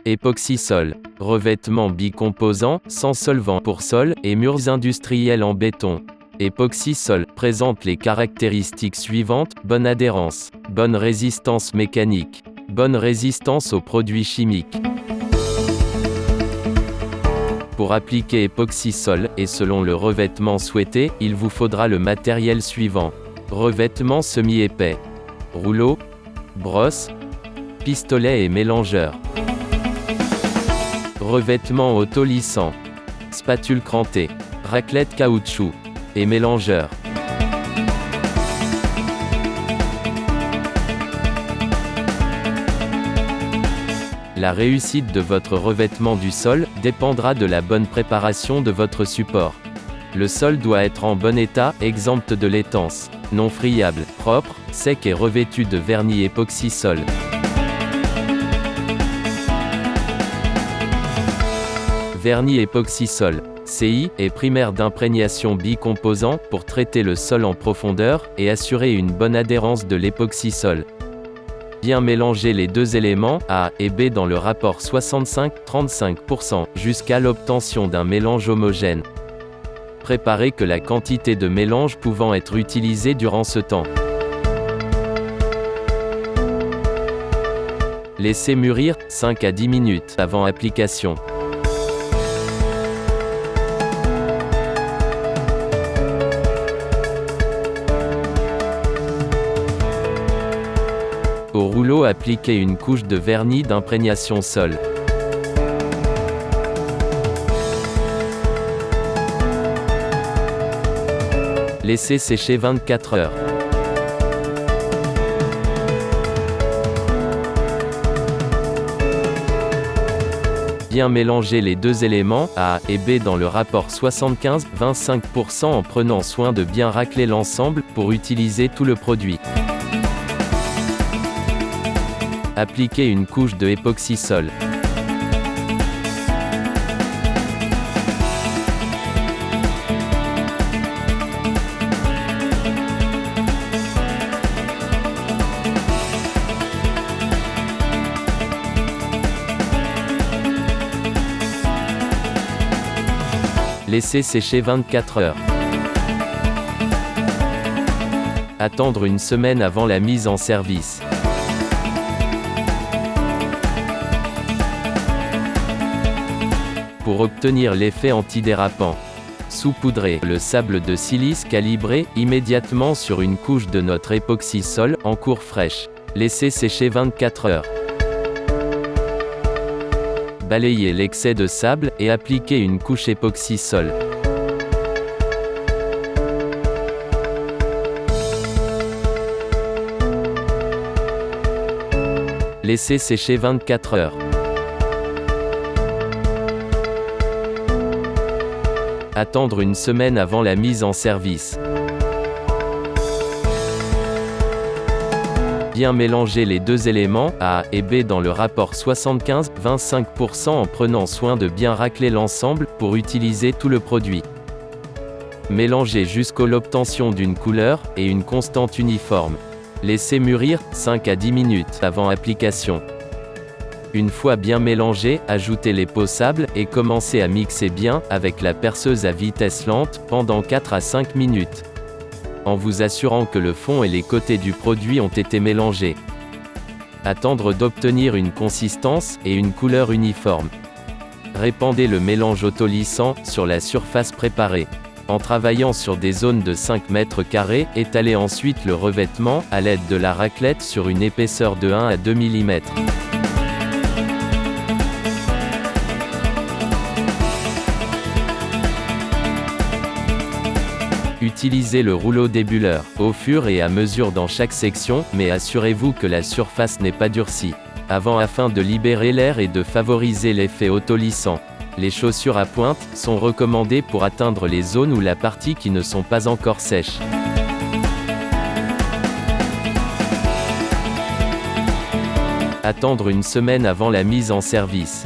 Époxy-sol, revêtement bicomposant, sans solvant pour sol et murs industriels en béton. Époxy-sol présente les caractéristiques suivantes: bonne adhérence, bonne résistance mécanique, bonne résistance aux produits chimiques. Pour appliquer époxy-sol, et selon le revêtement souhaité, il vous faudra le matériel suivant. Revêtement semi-épais, rouleau, brosse, pistolet et mélangeur. Revêtement autolissant, spatule crantée, raclette caoutchouc et mélangeur. La réussite de votre revêtement du sol dépendra de la bonne préparation de votre support. Le sol doit être en bon état, exempt de laitance, non friable, propre, sec et revêtu de vernis époxy-sol. Vernis époxy-sol, CI, est primaire d'imprégnation bicomposant pour traiter le sol en profondeur et assurer une bonne adhérence de l'époxy-sol. Bien mélanger les deux éléments, A et B dans le rapport 65-35% jusqu'à l'obtention d'un mélange homogène. Préparez que la quantité de mélange pouvant être utilisée durant ce temps. Laissez mûrir 5 à 10 minutes avant application. Au rouleau, appliquez une couche de vernis d'imprégnation sol. Laissez sécher 24 heures. Bien mélanger les deux éléments, A et B dans le rapport 75-25% en prenant soin de bien racler l'ensemble, pour utiliser tout le produit. Appliquez une couche de époxy-sol. Laissez sécher 24 heures. Attendre une semaine avant la mise en service. Pour obtenir l'effet antidérapant, saupoudrez le sable de silice calibré immédiatement sur une couche de notre époxy-sol en cour fraîche. Laissez sécher 24 heures. Balayez l'excès de sable et appliquez une couche époxy-sol. Laissez sécher 24 heures. Attendre une semaine avant la mise en service. Bien mélanger les deux éléments, A et B dans le rapport 75-25% en prenant soin de bien racler l'ensemble, pour utiliser tout le produit. Mélangez jusqu'à l'obtention d'une couleur et une constante uniforme. Laissez mûrir 5 à 10 minutes avant application. Une fois bien mélangé, ajoutez les pots sable et commencez à mixer bien avec la perceuse à vitesse lente pendant 4 à 5 minutes. En vous assurant que le fond et les côtés du produit ont été mélangés. Attendre d'obtenir une consistance et une couleur uniforme. Répandez le mélange autolissant sur la surface préparée. En travaillant sur des zones de 5 mètres carrés, étalez ensuite le revêtement à l'aide de la raclette sur une épaisseur de 1 à 2 mm. Utilisez le rouleau débuleur, au fur et à mesure dans chaque section, mais assurez-vous que la surface n'est pas durcie. Afin de libérer l'air et de favoriser l'effet autolissant. Les chaussures à pointe sont recommandées pour atteindre les zones ou la partie qui ne sont pas encore sèches. Attendre une semaine avant la mise en service.